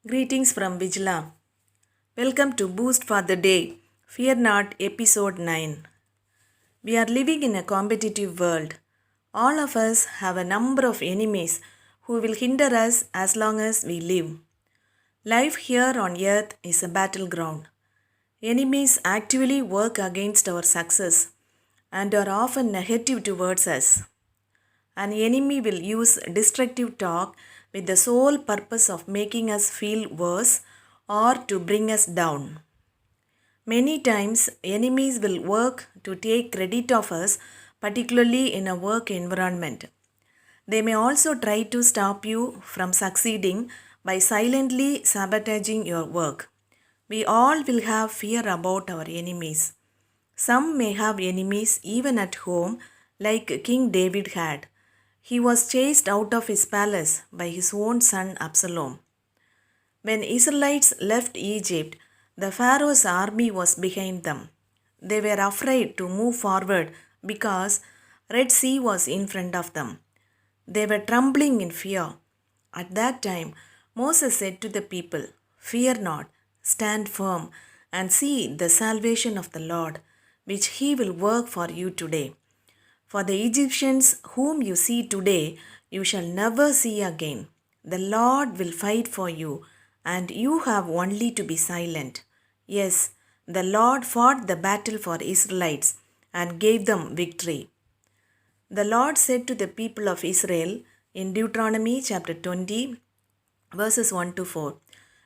Greetings from Vigila. Welcome to Boost for the Day. Fear Not, Episode 9. We are living in a competitive world. All of us have a number of enemies who will hinder us as long as we live. Life here on earth is a battleground. Enemies actively work against our success and are often negative towards us. An enemy will use destructive talk with the sole purpose of making us feel worse or to bring us down. Many times, enemies will work to take credit of us, particularly in a work environment. They may also try to stop you from succeeding by silently sabotaging your work. We all will have fear about our enemies. Some may have enemies even at home, like King David had. He was chased out of his palace by his own son Absalom. When Israelites left Egypt, the Pharaoh's army was behind them. They were afraid to move forward because Red Sea was in front of them. They were trembling in fear. At that time, Moses said to the people, "Fear not, stand firm, and see the salvation of the Lord, which he will work for you today. For the Egyptians whom you see today, you shall never see again. The Lord will fight for you, and you have only to be silent." Yes, the Lord fought the battle for Israelites and gave them victory. The Lord said to the people of Israel in Deuteronomy chapter 20, verses 1 to 4,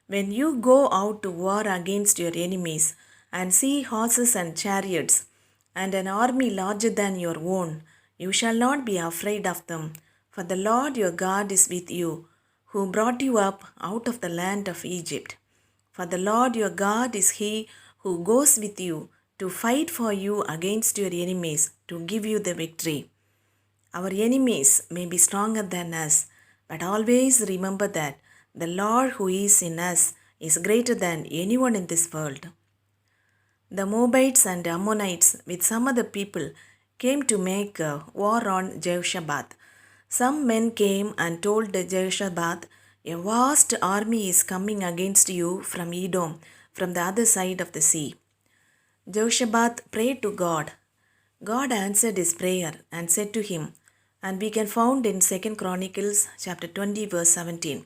"When you go out to war against your enemies and see horses and chariots and an army larger than your own, you shall not be afraid of them, for the Lord your God is with you, who brought you up out of the land of Egypt. For the Lord your God is he who goes with you to fight for you against your enemies to give you the victory." Our enemies may be stronger than us, but always remember that the Lord who is in us is greater than anyone in this world. The Moabites and Ammonites with some other people came to make war on Jehoshaphat. Some men came and told Jehoshaphat, "A vast army is coming against you from Edom, from the other side of the sea." Jehoshaphat prayed to God. God answered his prayer and said to him, and we can found in 2 Chronicles chapter 20 verse 17,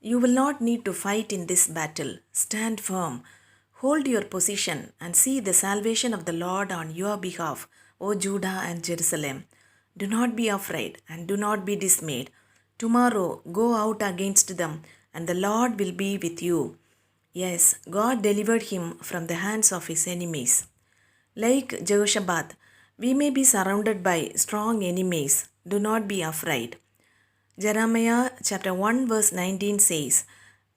"You will not need to fight in this battle. Stand firm, hold your position, and see the salvation of the Lord on your behalf, O Judah and Jerusalem. Do not be afraid and do not be dismayed. Tomorrow go out against them, and the Lord will be with you." Yes, God delivered him from the hands of his enemies. Like Jehoshaphat, we may be surrounded by strong enemies. Do not be afraid. Jeremiah chapter 1 verse 19 says,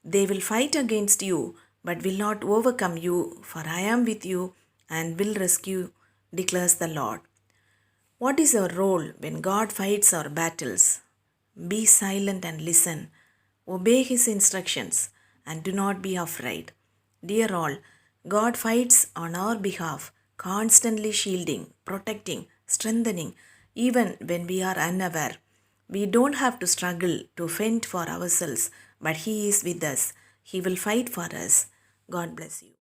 "They will fight against you, but will not overcome you, for I am with you and will rescue, declares the Lord." What is our role when God fights our battles? Be silent and listen. Obey his instructions and do not be afraid. Dear all, God fights on our behalf, constantly shielding, protecting, strengthening, even when we are unaware. We don't have to struggle to fend for ourselves, but he is with us. He will fight for us. God bless you.